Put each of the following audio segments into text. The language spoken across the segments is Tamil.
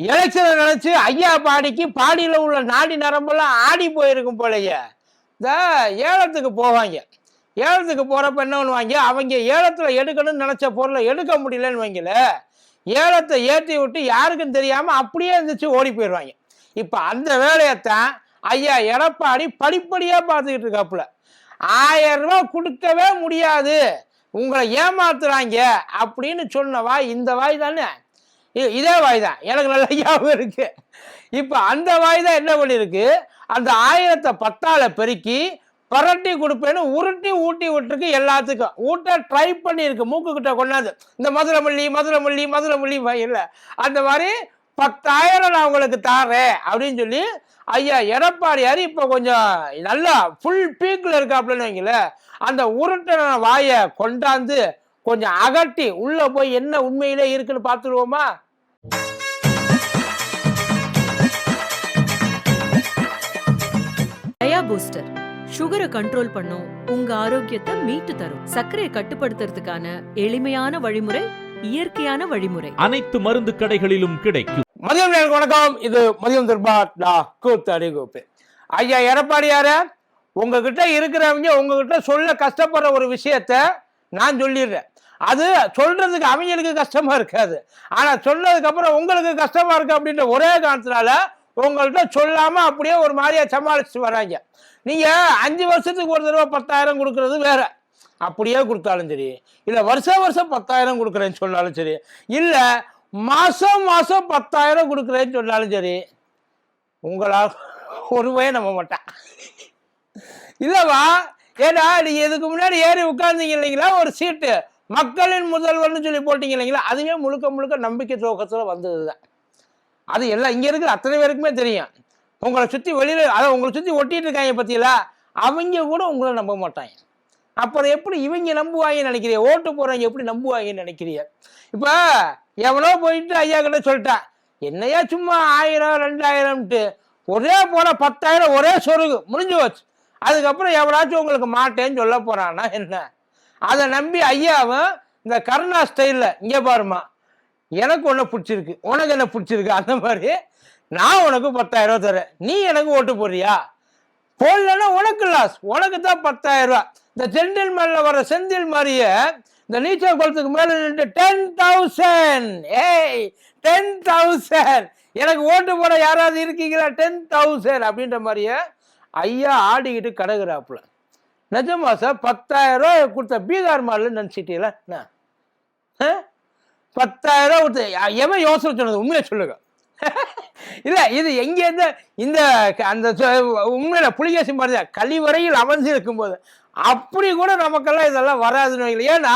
எலெக்ஷனை நினைச்சு ஐயா பாடிக்கு பாடியில் உள்ள நாடி நரம்பெல்லாம் ஆடி போயிருக்கும் போலயே. இந்த ஏலத்துக்கு போவாங்க, ஏலத்துக்கு போறப்ப என்ன பண்ணுவாங்க, அவங்க ஏலத்தில் எடுக்கணும்னு நினைச்ச பொருளை எடுக்க முடியலன்னு வைங்கள, ஏலத்தை ஏற்றி விட்டு யாருக்கும் தெரியாம அப்படியே இருந்துச்சு ஓடி போயிடுவாங்க. இப்ப அந்த வேலையத்தான் ஐயா எடப்பாடி படிப்படியா பார்த்துக்கிட்டு இருக்காப்புல. 1000 ரூபாய் கொடுக்கவே முடியாது, உங்களை ஏமாத்துறாங்க அப்படின்னு சொன்ன வாய் இந்த வாய் தானே, இதே வாய் தான். எனக்கு நல்ல ஞாபகம் இருக்கு. இப்ப அந்த வாய் தான் என்ன பண்ணிருக்கு, அந்த 1000-ஐ 10ஆல பெருக்கி பரட்டி கொடுப்பேன்னு உருட்டி ஊட்டி விட்டுருக்கு. எல்லாத்துக்கும் ஊட்ட ட்ரை பண்ணியிருக்கு. மூக்கு கிட்ட கொண்டாந்து இந்த மதுரமல்லி மதுரமல்லி மதுரமல்லி இல்லை, அந்த மாதிரி 10,000 நான் உங்களுக்கு தாரேன் அப்படின்னு சொல்லி ஐயா எடப்பாடியார் இப்ப கொஞ்சம் நல்லா ஃபுல் பீக்ல இருக்காப்லன்னு வைங்கள, அந்த உருட்டின வாயை கொண்டாந்து கொஞ்சம் அகட்டி உள்ள போய் என்ன உண்மையிலே இருக்குன்னு பார்த்துருவோமா? டயா பூஸ்டர் சுகரை கண்ட்ரோல் பண்ணும், உங்க ஆரோக்கியத்தை மீட்டு தரும். சர்க்கரையை கட்டுப்படுத்துறதுக்கான எளிமையான வழிமுறை, இயற்கையான வழிமுறை. அனைத்து மருந்து கடைகளிலும் கிடைக்கும். மதியம் வணக்கம். இது மதியம் கூத்து. ஐயா எடப்பாடியார, உங்ககிட்ட இருக்கிறவங்க உங்ககிட்ட சொல்ல கஷ்டப்படுற ஒரு விஷயத்த நான் சொல்லிடுறேன். அது சொல்றதுக்கு அவங்களுக்கு கஷ்டமா இருக்காது, ஆனா சொன்னதுக்கு அப்புறம் உங்களுக்கு கஷ்டமா இருக்கு அப்படின்ற ஒரே காரணத்தினால உங்கள்கிட்ட சொல்லாம அப்படியே ஒரு மாதிரியா சமாளிச்சுட்டு வராங்க. நீங்க 5 வருஷத்துக்கு ஒரு தடவை 10,000 கொடுக்கறது வேற, அப்படியே கொடுத்தாலும் சரி, இல்ல வருஷம் 10,000 கொடுக்குறேன்னு சொன்னாலும் சரி, இல்ல மாசம் 10,000 கொடுக்குறேன்னு சொன்னாலும் சரி, உங்களால் ஒருவே நம்ப மாட்டேன். இல்லவா? ஏன்னா நீங்க இதுக்கு முன்னாடி ஏறி உட்கார்ந்தீங்க இல்லைங்களா, ஒரு சீட்டு மக்களின் முதல்வர்னு சொல்லி போட்டீங்க இல்லைங்களா, அதுவே முழுக்க முழுக்க நம்பிக்கை துவக்கத்துல வந்ததுதான். அது எல்லாம் இங்க இருக்கிற அத்தனை பேருக்குமே தெரியும். உங்களை சுத்தி வெளியில, அதை உங்களை சுத்தி ஒட்டிட்டு இருக்காங்க பத்தியில, அவங்க கூட உங்களை நம்ப மாட்டாங்க. அப்புறம் எப்படி இவங்க நம்புவாங்கன்னு நினைக்கிறீங்க? ஓட்டு போறவங்க எப்படி நம்புவாங்கன்னு நினைக்கிறீங்க? இப்ப எவனோ போயிட்டு ஐயா கிட்ட சொல்லிட்டான், என்னையா சும்மா 1000 2000ன்ட்டு ஒரே போல 10,000 ஒரே சொருகு முடிஞ்சு போச்சு. அதுக்கப்புறம் எவனாச்சும் உங்களுக்கு மாட்டேன்னு சொல்ல போறான்னா என்ன? அதை நம்பி ஐயாவும் இந்த கருணா ஸ்டைல்ல, இங்க பாருமா எனக்கு ஒண்ணு பிடிச்சிருக்கு, உனக்கு என்ன பிடிச்சிருக்கு, அந்த மாதிரி நான் உனக்கு 10,000 தரேன், நீ எனக்கு ஓட்டு போடுறியா? போடலன்னா உனக்கு லாஸ், உனக்கு தான் 10,000 ரூபாய். இந்த செந்தில் மேல வர செந்தில் மாதிரியே இந்த நீச்சல் குளத்துக்கு மேல நின்று 10,000, ஏய் 10,000 எனக்கு ஓட்டு போட யாராவது இருக்கீங்களா, 10,000 அப்படின்ற மாதிரியே ஐயா ஆடிக்கிட்டு கிடக்குறாப்புல. நிஜமா சார்? 10,000 ரூபாய் கொடுத்த பீகார் மாடல் நினைச்சிட்டீங்களா? 10,000 ரூபாய் கொடுத்து எவன் யோசனை சொன்னது? உண்மையை சொல்லுங்க. இல்ல இது எங்க இருந்து இந்த அந்த உண்மையில புலிகேசி மாதிரி தான், கழிவறையில் அமர்ந்து இருக்கும் போது அப்படி கூட நமக்கெல்லாம் இதெல்லாம் வராதுன்னு. ஏன்னா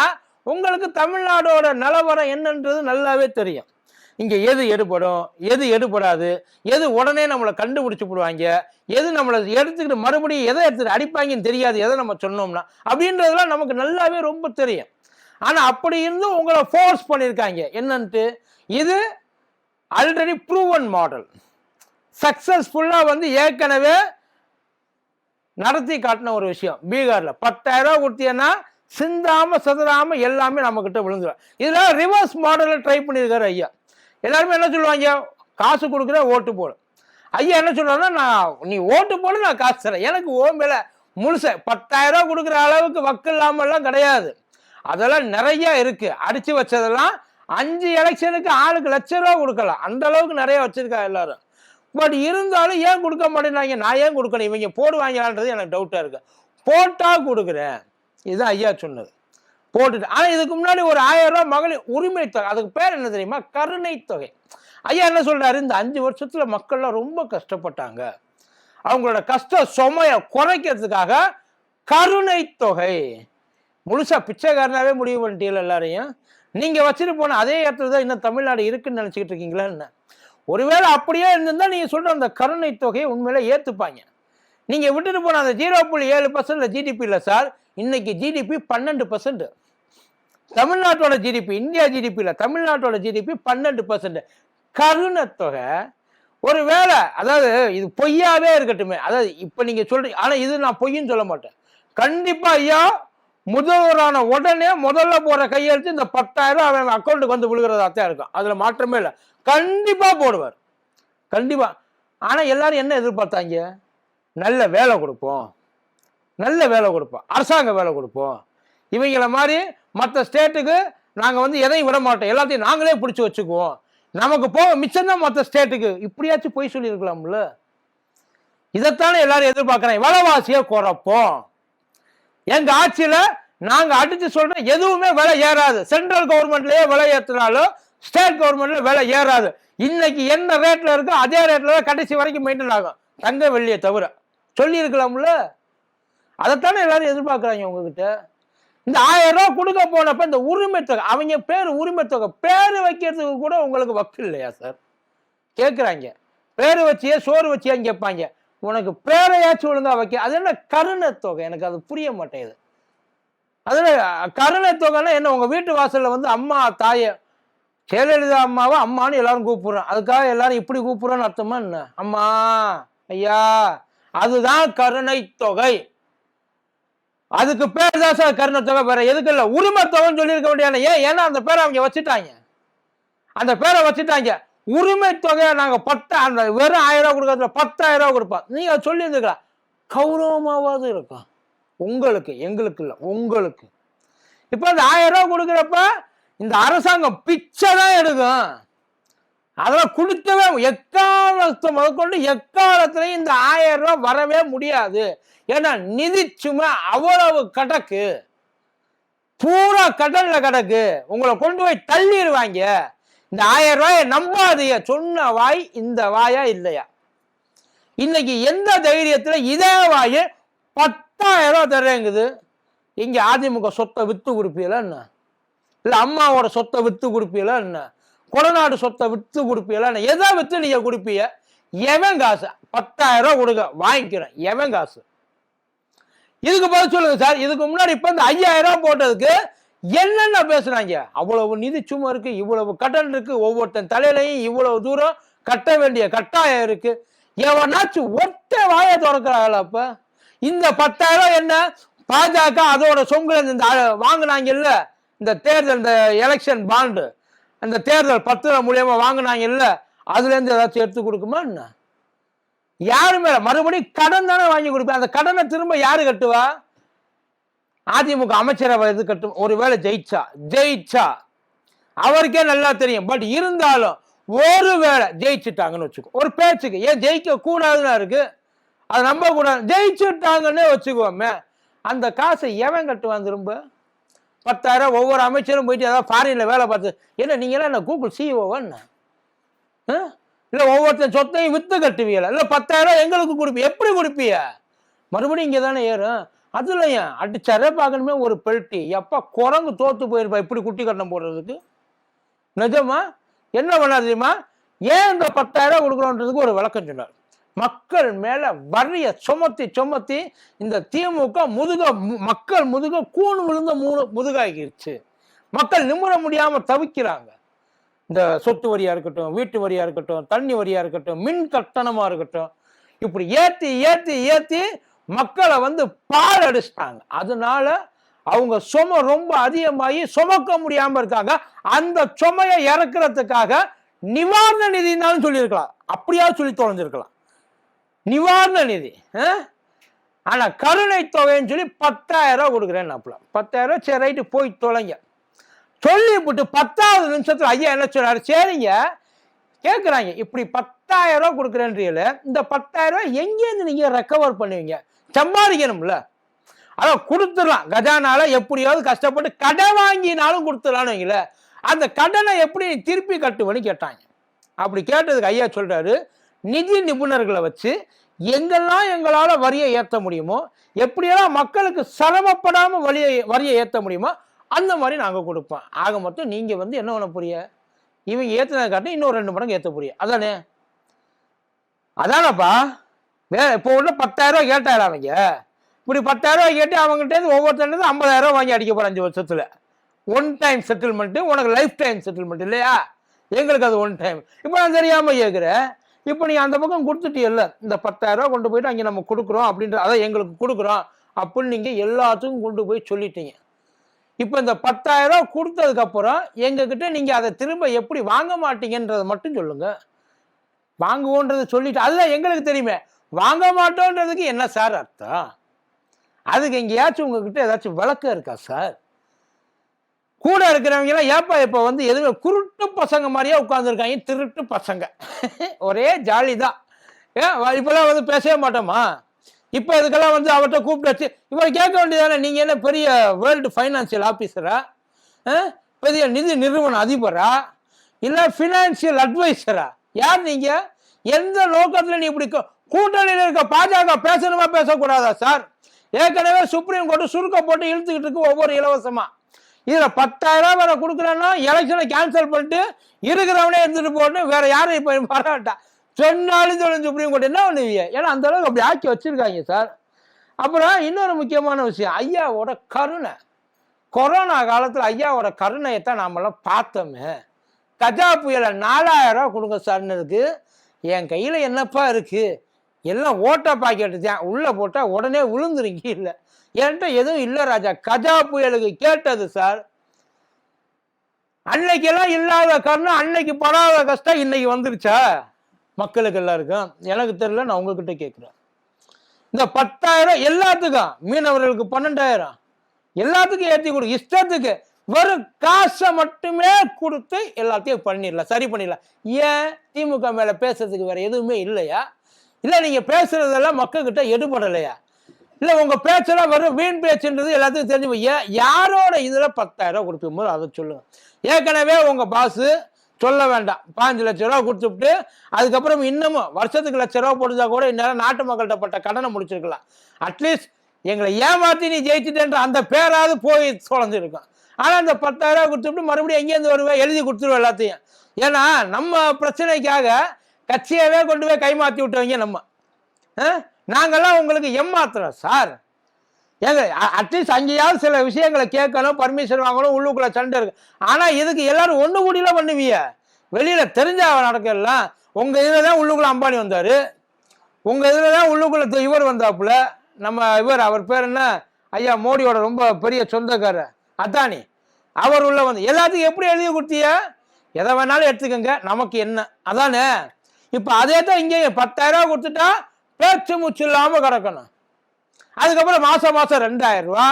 உங்களுக்கு தமிழ்நாடோட நிலவரம் என்னன்றது நல்லாவே தெரியும். இங்க எது எடுபடும், எது எடுபடாது, எது உடனே நம்மளை கண்டுபிடிச்சு போடுவாங்க, எது நம்மளை எடுத்துக்கிட்டு மறுபடியும் எதை எடுத்துட்டு அடிப்பாங்கன்னு தெரியாது, எதை நம்ம சொன்னோம்னா அப்படின்றதுலாம் நமக்கு நல்லாவே ரொம்ப தெரியும். ஆனா அப்படி இருந்து உங்களை ஃபோர்ஸ் பண்ணியிருக்காங்க என்னன்ட்டு. இது ஆல்ரெடி ப்ரூவன் மாடல், சக்சஸ்ஃபுல்லா ஏற்கனவே நடத்தி காட்டின ஒரு விஷயம். பீகார்ல 10,000 ரூபாய் கொடுத்தீங்கன்னா சிந்தாம சதுராம எல்லாமே நம்ம கிட்ட விழுந்துடும். இதுல ரிவர்ஸ் மாடலை ட்ரை பண்ணியிருக்காரு ஐயா. எல்லாருமே என்ன சொல்லுவாங்க, காசு கொடுக்குற ஓட்டு போடு. ஐயா என்ன சொல்றாருன்னா, நான் நீ ஓட்டு போடு, நான் காசு தரேன், எனக்கு ஓ மேல முழுச 10,000 ரூபாய் கொடுக்குற அளவுக்கு வக்கு இல்லாமல்லாம் கிடையாது. அதெல்லாம் நிறைய இருக்கு, அடிச்சு வச்சதெல்லாம் 5 எலெக்ஷனுக்கு ஆளுக்கு ₹1,00,000 கொடுக்கலாம், அந்த அளவுக்கு நிறைய வச்சிருக்கா எல்லாரும். பட் இருந்தாலும் ஏன் கொடுக்க மாட்டேங்கிறாங்க? நான் ஏன் கொடுக்கணும், இவங்க போடுவாங்களான்றது எனக்கு டவுட்டா இருக்கு. போட்டா கொடுக்குறேன், இதுதான் ஐயா சொன்னது. போட்டுட்டு, ஆனா இதுக்கு முன்னாடி ஒரு 1000 ரூபாய் மகளிர் உரிமை தொகை, அதுக்கு பேர் என்ன தெரியுமா, கருணை தொகை. ஐயா என்ன சொல்றாரு, இந்த 5 வருஷத்துல மக்கள்லாம் ரொம்ப கஷ்டப்பட்டாங்க, அவங்களோட கஷ்ட சுமைய குறைக்கிறதுக்காக கருணை தொகை. முழுசா பிச்சைக்காரனாவே முடிவு பண்ணிட்டீங்க எல்லாரையும். நீங்க வச்சுட்டு போன அதே இடத்துல தான் இன்னும் தமிழ்நாடு இருக்குன்னு நினைச்சுக்கிட்டு இருக்கீங்களா என்ன? ஒருவேளை அப்படியே இருந்திருந்தா நீங்க சொல்ற அந்த கருணை தொகையை உண்மையில ஏத்துப்பாங்க. நீங்க விட்டுட்டு போன அந்த 0.7% ஜிடிபி இல்ல சார், இன்னைக்கு ஜிடிபி 12%. தமிழ்நாட்டோட ஜிடிபி, இந்தியா ஜிடிபி இல்ல, தமிழ்நாட்டோட ஜிடிபி 12%. கருணை தொகை ஒருவேளை, அதாவது இது பொய்யாவே இருக்கட்டுமே, அதாவது இப்ப நீங்க சொல்றீங்க, ஆனா இது நான் பொய்ன்னு சொல்ல மாட்டேன். கண்டிப்பா ஐயா முதல்வரான உடனே முதல்ல போற கையெழுத்து இந்த 10,000 அவன் அக்கௌண்ட்டுக்கு வந்து விழுகிறதா தான் இருக்கும். அதுல மாற்றமே இல்லை. கண்டிப்பா போடுவார், கண்டிப்பா. ஆனா எல்லாரும் என்ன எதிர்பார்த்தாங்க? நல்ல வேலை கொடுப்போம், நல்ல வேலை கொடுப்போம், அரசாங்க வேலை கொடுப்போம். இவங்கள மாதிரி மற்ற ஸ்டேட்டுக்கு நாங்க வந்து எதையும் விட மாட்டோம், எல்லாத்தையும் நாங்களே பிடிச்சி வச்சுக்குவோம், நமக்கு போக மிச்சம் தான் மற்ற ஸ்டேட்டுக்கு. இப்படியாச்சும் போய் சொல்லி இருக்கலாம்ல. இதைத்தானே எல்லாரும் எதிர்பார்க்கிறேன். விலைவாசியை குறைப்போம், எங்க ஆட்சியில நாங்க அடிச்சு சொல்றோம் எதுவுமே விலை ஏறாது. சென்ட்ரல் கவர்மெண்ட்லயே விலை ஏற்றினாலும் ஸ்டேட் கவர்மெண்ட்ல விலை ஏறாது. இன்னைக்கு என்ன ரேட்ல இருக்கோ அதே ரேட்ல தான் கடைசி வரைக்கும் மெயின்டைன் ஆகும், தங்க வெள்ளியை தவிர. சொல்லி இருக்கலாம்ல. அதைத்தானே எல்லாரும் எதிர்பார்க்கிறாங்க உங்ககிட்ட. இந்த 1000 ரூபாய் கொடுக்க போனப்ப இந்த உரிமை தொகை, அவங்க பேர் உரிமை தொகை, பேரு வைக்கிறதுக்கு கூட உங்களுக்கு வக்கு இல்லையா சார்? கேட்குறாங்க. பேரு வச்சியே சோறு வச்சியான்னு கேட்பாங்க. உனக்கு பேரையாச்சும் ஒழுங்கா வைக்க. அது என்ன கருணை தொகை? எனக்கு அது புரிய மாட்டேங்குது. அதுல கருணை தொகைன்னா என்ன? உங்க வீட்டு வாசல்ல வந்து அம்மா தாய ஜெயலலிதா அம்மாவை அம்மான்னு எல்லாரும் கூப்பிடுறோம், அதுக்காக எல்லாரும் இப்படி கூப்பிடுறோன்னு அர்த்தமா என்ன? அம்மா ஐயா, அதுதான் கருணை தொகை. அதுக்கு பேர் தான் சார் கருணை தொகை, வேற எதுக்கு இல்லை. உரிமை தொகைன்னு சொல்லியிருக்க வேண்டிய. ஏன்னா அந்த பேரை அவங்க வச்சுட்டாங்க, அந்த பேரை வச்சுட்டாங்க. உரிமை தொகையை நாங்க அந்த வெறும் 1000 ரூபாய் கொடுக்கறதுல 10,000 ரூபாய் கொடுப்போம். நீங்க சொல்லி இருந்துக்கலாம், கௌரவமாவது இருக்கும் உங்களுக்கு, எங்களுக்கு இல்லை, உங்களுக்கு. இப்ப இந்த 1000 ரூபாய் கொடுக்குறப்ப இந்த அரசாங்கம் பிச்சை தான் எடுக்கும். அதெல்லாம் கொடுக்கவே எக்காலத்தை முதற்கொண்டு எக்காலத்திலையும் இந்த 1000 ரூபாய் வரவே முடியாது. ஏன்னா நிதி சுமை அவ்வளவு கடக்கு, பூரா கடல்ல கிடக்கு. உங்களை கொண்டு போய் தள்ளிடுவாங்க. இந்த 1000 ரூபாயை நம்பாதீங்க. சொன்ன வாய் இந்த வாயா இல்லையா? இன்னைக்கு எந்த தைரியத்துல இதே வாய் 10,000 ரூபாய் தர்றேங்குது? இங்க அதிமுக சொத்தை வித்து கொடுப்பீங்களா என்ன? இல்ல அம்மாவோட சொத்தை வித்து கொடுப்பீங்களா என்ன? கொடநாடு சொத்தை வித்து கொடுப்பீங்களா என்ன? எதை வித்து நீங்க கொடுப்பீங்க? எவன் காசு? 10,000 ரூபாய் கொடுக்க வாங்கிக்கிறேன், எவன் காசு? இதுக்கு பதில் சொல்லுங்க சார். இதுக்கு முன்னாடி இப்ப இந்த 5,000 ரூபாய் போட்டதுக்கு என்னென்ன பேசுறாங்க? அவ்வளவு நிதி சுமை இருக்கு, இவ்வளவு கடன் இருக்கு, ஒவ்வொருத்தன் தலையிலையும் இவ்வளவு தூரம் கட்ட வேண்டிய கட்டாயம் இருக்கு. எவனாச்சும் ஒட்ட வாயை திறக்கிறாங்களா? அப்ப இந்த 10,000 ரூபாய் என்ன? பாஜக அதோட சொங்குல இந்த வாங்கினாங்கல்ல, இந்த தேர்தல், இந்த எலெக்ஷன் பாண்டு, அந்த தேர்தல் பத்திரம் மூலியமா வாங்கினாங்கல்ல, அதுல இருந்து ஏதாச்சும் எடுத்து கொடுக்குமா என்ன? யாருமே மறுபடியும் கடன் தானே வாங்கி கொடுப்பேன். அந்த கடனை திரும்ப யாரு கட்டுவா? அதிமுக அமைச்சரவை எது கட்டும்? ஒருவேளை ஜெயிச்சா அவருக்கே நல்லா தெரியும். பட் இருந்தாலும் ஒருவேளை ஜெயிச்சுட்டாங்கன்னு வச்சுக்கோ, ஒரு பேச்சுக்கு, ஏன் ஜெயிக்க கூடாதுன்னு இருக்கு, அதை நம்ப கூடாது. ஜெயிச்சுட்டாங்கன்னு வச்சுக்கோமே, அந்த காசை எவன் கட்டுவான் திரும்ப? 10,000 ஒவ்வொரு அமைச்சரும் போயிட்டு ஏதாவது ஃபாரின்ல வேலை பார்த்து, என்ன நீங்க எல்லாம் என்ன கூகுள் சிஇஓவா என்ன? இல்ல ஒவ்வொருத்தன் சொத்தையும் வித்து கட்டுவீங்களா? இல்ல 10,000 எங்களுக்கு கொடுப்பீங்க, எப்படி கொடுப்பீங்க? மறுபடியும் இங்க தானே ஏறும். அதுல ஏன் அடிச்சரை பார்க்கணுமே ஒரு பெல்ட்டி. எப்ப குரங்கு தோத்து போயிருப்பா இப்படி குட்டி கட்டணம் போடுறதுக்கு? நிஜமா என்ன பண்ணாது தெரியுமா? ஏன் இந்த 10,000 கொடுக்குறோன்றதுக்கு ஒரு விளக்கம் சொன்னார். மக்கள் மேல வரிய சுமத்தி இந்த திமுக மக்கள் முதுக கூணு விழுந்த முதுகாகிருச்சு. மக்கள் நிமிர முடியாம தவிக்கிறாங்க. இந்த சொத்து வரியா இருக்கட்டும், வீட்டு வரியா இருக்கட்டும், தண்ணி வரியா இருக்கட்டும், மின் கட்டணமா இருக்கட்டும், இப்படி ஏத்தி மக்களை வந்து பால் அடிச்சிட்டாங்க. அதனால அவங்க சுமை ரொம்ப அதிகமாகி சுமக்க முடியாம இருக்காங்க. அந்த சுமையை இறக்குறதுக்காக நிவாரண நிதினாலும் சொல்லியிருக்கலாம், அப்படியா சொல்லி தொலைஞ்சிருக்கலாம் நிவாரண நிதி. ஆனா கருணை தொகைன்னு சொல்லி 10,000 ரூபாய் கொடுக்குறேன். 10,000 ரூபாய் சரி ரைட்டு போய் தொலைங்க சொல்லிவிட்டு 10வது நிமிஷத்துல ஐயா என்ன சொன்னாரு? சரிங்க கேட்குறாங்க, இப்படி 10,000 ரூபாய் கொடுக்குறேன்றீங்கள, இந்த 10,000 ரூபாய் எங்கேருந்து நீங்க ரெக்கவர் பண்ணுவீங்க? சம்பாதிக்கணும்ல. அதான் கொடுத்துடலாம், கஜானால எப்படியாவது கஷ்டப்பட்டு கடன் வாங்கினாலும் கொடுத்துடலான்னு வைங்கள. அந்த கடனை எப்படி திருப்பி கட்டுவேன்னு கேட்டாங்க. அப்படி கேட்டதுக்கு ஐயா சொல்றாரு, நிதி நிபுணர்களை வச்சு எங்கெல்லாம் எங்களால வரியை ஏற்ற முடியுமோ, எப்படியெல்லாம் மக்களுக்கு சிரமப்படாம வரியை ஏற்ற முடியுமோ அந்த மாதிரி நாங்க கொடுப்போம். ஆக மொத்தம் நீங்க வந்து என்ன பண்ண போறீங்க? இவங்க ஏற்றினதை காட்டி இன்னொரு 2 மடங்கு ஏற்ற போறீங்க. அதானப்பா. இப்போ உள்ள 10,000 ரூபாய் கேட்டாரு அவங்க. இப்படி 10,000 ரூபாய் கேட்டு அவங்ககிட்ட ஒவ்வொருத்தருந்து 50,000 ரூபாய் வாங்கி அடிக்க போற 5 வருஷத்துல. ஒன் டைம் செட்டில்மெண்ட், உனக்கு லைஃப் டைம் செட்டில்மெண்ட் இல்லையா? எங்களுக்கு அது ஒன் டைம். இப்போ நான் தெரியாம கேட்குறேன். இப்போ நீ அந்த பக்கம் கொடுத்துட்டியல்ல, இந்த 10,000 ரூபாய் கொண்டு போயிட்டு அங்கே நம்ம கொடுக்குறோம் அப்படின்ற, அதை எங்களுக்கு கொடுக்குறோம் அப்படின்னு நீங்கள் எல்லாத்துக்கும் கொண்டு போய் சொல்லிட்டீங்க. இப்போ இந்த 10,000 ரூபா கொடுத்ததுக்கப்புறம் எங்ககிட்ட நீங்கள் அதை திரும்ப எப்படி வாங்க மாட்டீங்கன்றதை மட்டும் சொல்லுங்க. வாங்குவோன்றதை சொல்லிட்டு அதுதான் எங்களுக்கு தெரியுமே. வாங்க மாட்டோன்றதுக்கு என்ன சார் அர்த்தம்? அதுக்கு எங்கேயாச்சும் உங்ககிட்ட ஏதாச்சும் விளக்கம் இருக்கா சார்? கூட இருக்கிறவங்க எல்லாம் ஏப்பா இப்போ வந்து எதுவுமே குருட்டு பசங்க மாதிரியே உட்காந்துருக்காங்க, திருட்டு பசங்க. ஒரே ஜாலி தான். ஏன் இப்பெல்லாம் வந்து பேசவே மாட்டோமா? இப்போ இதுக்கெல்லாம் வந்து அவர்கிட்ட கூப்பிட்டு வச்சு இவர் கேட்க வேண்டியதானே, நீங்கள் என்ன பெரிய வேர்ல்டு ஃபைனான்சியல் ஆஃபீஸரா, பெரிய நிதி நிறுவன அதிபரா, இல்லை ஃபினான்சியல் அட்வைசரா? யார் நீங்கள்? எந்த நோக்கத்தில் நீ இப்படி கூட்டணியில் இருக்க பாஜக பேசணுமா பேசக்கூடாதா சார்? ஏற்கனவே சுப்ரீம் கோர்ட்டு சுருக்க போட்டு இழுத்துக்கிட்டு இருக்கு ஒவ்வொரு இலவசமா. இதில் 10,000 ரூபா வேற கொடுக்குறேன்னா எலெக்ஷனை கேன்சல் பண்ணிட்டு இருக்கிறவனே எடுத்துட்டு போட்டு வேற யாரும் இப்போ பரவாட்டா சொன்னாலும் சொல்லணும் சுப்ரீம் கோர்ட் என்ன பண்ணுவீங்க? ஏன்னா அந்த அளவுக்கு அப்படி ஆக்கி வச்சிருக்காங்க சார். அப்புறம் இன்னொரு முக்கியமான விஷயம், ஐயாவோட கருணை. கொரோனா காலத்தில் ஐயாவோட கருணையைத்தான் நாமெல்லாம் பார்த்தோமே. கஜா புயலை 4,000 ரூபா கொடுங்க சார்னதுக்கு என் கையில் என்னப்பா இருக்கு? எல்லாம் ஓட்ட பாக்கெட்டு தான், உள்ளே போட்டால் உடனே விழுந்துருங்க. இல்லை என்கிட்ட எதுவும் இல்லை ராஜா. கஜா புயலுக்கு கேட்டது சார். அன்னைக்கெல்லாம் இல்லாத காரணம் அன்னைக்கு படாத கஷ்டம் இன்னைக்கு வந்துருச்சா மக்களுக்கு எல்லாருக்கும்? எனக்கு தெரியல, நான் உங்ககிட்ட கேட்குறேன். இந்த 10,000 எல்லாத்துக்கும், மீனவர்களுக்கு 12,000 எல்லாத்துக்கும் ஏற்றி கொடு, இஷ்டத்துக்கு வெறும் காசை மட்டுமே கொடுத்து எல்லாத்தையும் பண்ணிடலாம், சரி பண்ணிடலாம். ஏன் திமுக மேலே பேசுறதுக்கு வேற எதுவுமே இல்லையா? இல்லை நீங்கள் பேசுறதெல்லாம் மக்கள்கிட்ட எடுபடலையா? இல்லை உங்கள் பேச்செல்லாம் வெறும் வீண் பேச்சுன்றது எல்லாத்துக்கும் தெரிஞ்சு யாரோட இதில் 10,000 கொடுக்கும்போது அதை சொல்லுங்கள். ஏற்கனவே உங்கள் பாஸு சொல்ல வேண்டாம் 5 லட்ச ரூபா கொடுத்துட்டு அதுக்கப்புறம் இன்னமும் வருஷத்துக்கு 1,00,000 ரூபா போட்டுதா கூட இந்நேரம் நாட்டு மக்கள்கிட்ட பட்ட கடனை முடிச்சிருக்கலாம். அட்லீஸ்ட் எங்களை ஏமாற்றி நீ ஜெயிச்சுட்டேன்ற அந்த பேராவது போய் தொலைஞ்சிருக்கும். ஆனால் அந்த 10,000 ரூபா கொடுத்துட்டு மறுபடியும் எங்கேருந்து வருவேன்? எழுதி கொடுத்துருவோம் எல்லாத்தையும். ஏன்னா நம்ம பிரச்சனைக்காக கட்சியவே கொண்டு போய் கைமாற்றி விட்டவங்க நம்ம. நாங்கள்லாம் உங்களுக்கு ஏமாத்துறோம் சார். ஏங்க அட்லீஸ்ட் அங்கேயாவது சில விஷயங்களை கேட்கணும், பர்மிஷன் வாங்கணும், உள்ளுக்குள்ள சண்டை இருக்கு. ஆனால் இதுக்கு எல்லாரும் ஒன்று கூடியெல்லாம் பண்ணுவீங்க. வெளியில் தெரிஞ்சா நடக்கலாம். உங்கள் இதில் தான் உள்ளுக்குள்ள அம்பானி வந்தார், உங்கள் இதில் தான் உள்ளுக்குள்ள இவர் வந்தாப்புல, நம்ம இவர் அவர் பேர் என்ன, ஐயா மோடியோட ரொம்ப பெரிய சொந்தக்காரர் அத்தானி, அவர் உள்ள வந்து எல்லாத்துக்கும் எப்படி எழுதி கொடுத்தீங்க? எதை வேணாலும் எடுத்துக்கோங்க, நமக்கு என்ன அதானே. இப்போ அதே தான் இங்கே 10,000 ரூபா கொடுத்துட்டா பேச்சு மூச்சு இல்லாமல் கிடக்கணும். அதுக்கப்புறம் மாதம் 2,000 ரூபா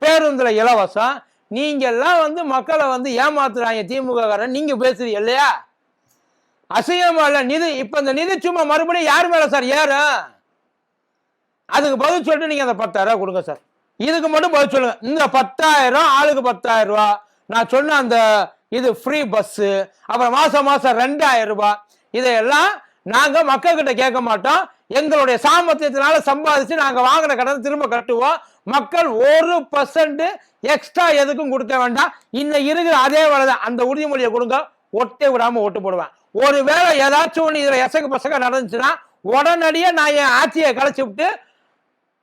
பேருந்துல இலவசம். நீங்கெல்லாம் வந்து மக்களை வந்து ஏமாத்துறாங்க திமுககாரன். நீங்கள் பேசுறீங்க இல்லையா? அசிங்கமா இல்லை நிதி. இப்போ இந்த நிதி சும்மா மறுபடியும் யார் மேலே சார் ஏறும்? அதுக்கு பதில் சொல்லிட்டு நீங்கள் அந்த 10,000 ரூபா கொடுங்க சார். இதுக்கு மட்டும் பதில் சொல்லுங்க. இந்த 10,000 ஆளுக்கு 10,000 ரூபா, நான் சொன்ன அந்த இது ஃப்ரீ பஸ்ஸு, அப்புறம் மாதம் 2,000 ரூபா, இதையெல்லாம் நாங்கள் மக்கள்கிட்ட கேட்க மாட்டோம். எங்களுடைய சாமர்த்தியத்தினால சம்பாதிச்சு நாங்கள் வாங்கின கடனை திரும்ப கட்டுவோம். மக்கள் 1% எக்ஸ்ட்ரா எதுக்கும் கொடுக்க வேண்டாம். இன்னும் இருக்கிற அதே வேலை தான். அந்த உறுதிமொழியை கொடுங்க, ஒட்டே விடாமல் ஓட்டு போடுவேன். ஒரு வேளை ஏதாச்சும் ஒன்று இதில் எசக்கு பசங்க நடந்துச்சுன்னா உடனடியாக நான் என் ஆட்சியை கலைச்சி விட்டு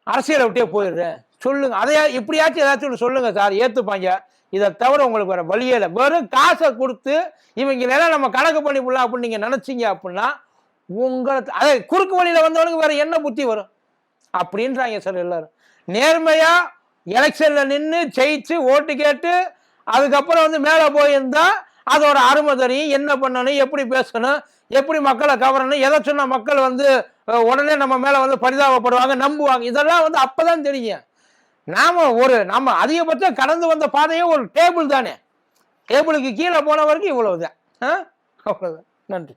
அரசியலை விட்டே போயிடுறேன். சொல்லுங்க, அதையா இப்படியாச்சும் ஏதாச்சும் ஒன்று சொல்லுங்க சார், ஏற்றுப்பாங்க. இதை தவிர உங்களுக்கு வேற வழியே இல்லை. வெறும் காசை கொடுத்து இவங்களெல்லாம் நம்ம கணக்கு பண்ணி போடலாம் அப்படின்னு நீங்கள் நினச்சிங்க அப்படின்னா உங்களுக்கு அதை குறுக்கு வழியில் வந்தவனுக்கு வேற என்ன புத்தி வரும் அப்படின்றாங்க சார் எல்லாரும். நேர்மையா எலெக்ஷன்ல நின்று ஜெயிச்சு ஓட்டு கேட்டு அதுக்கப்புறம் வந்து மேலே போயிருந்தா அதோட அருமை தெரியும். என்ன பண்ணணும், எப்படி பேசணும், எப்படி மக்களை கவரணும், எதை சொன்ன மக்கள் வந்து உடனே நம்ம மேலே வந்து பரிதாபப்படுவாங்க, நம்புவாங்க. இதெல்லாம் வந்து அப்பதான் தெரியும். நாம அதிகபட்சம் கடந்து வந்த பாதையே ஒரு டேபிள் தானே. டேபிளுக்கு கீழே போன வரைக்கும் இவ்வளவுதான். அவ்வளவுதான். நன்றி.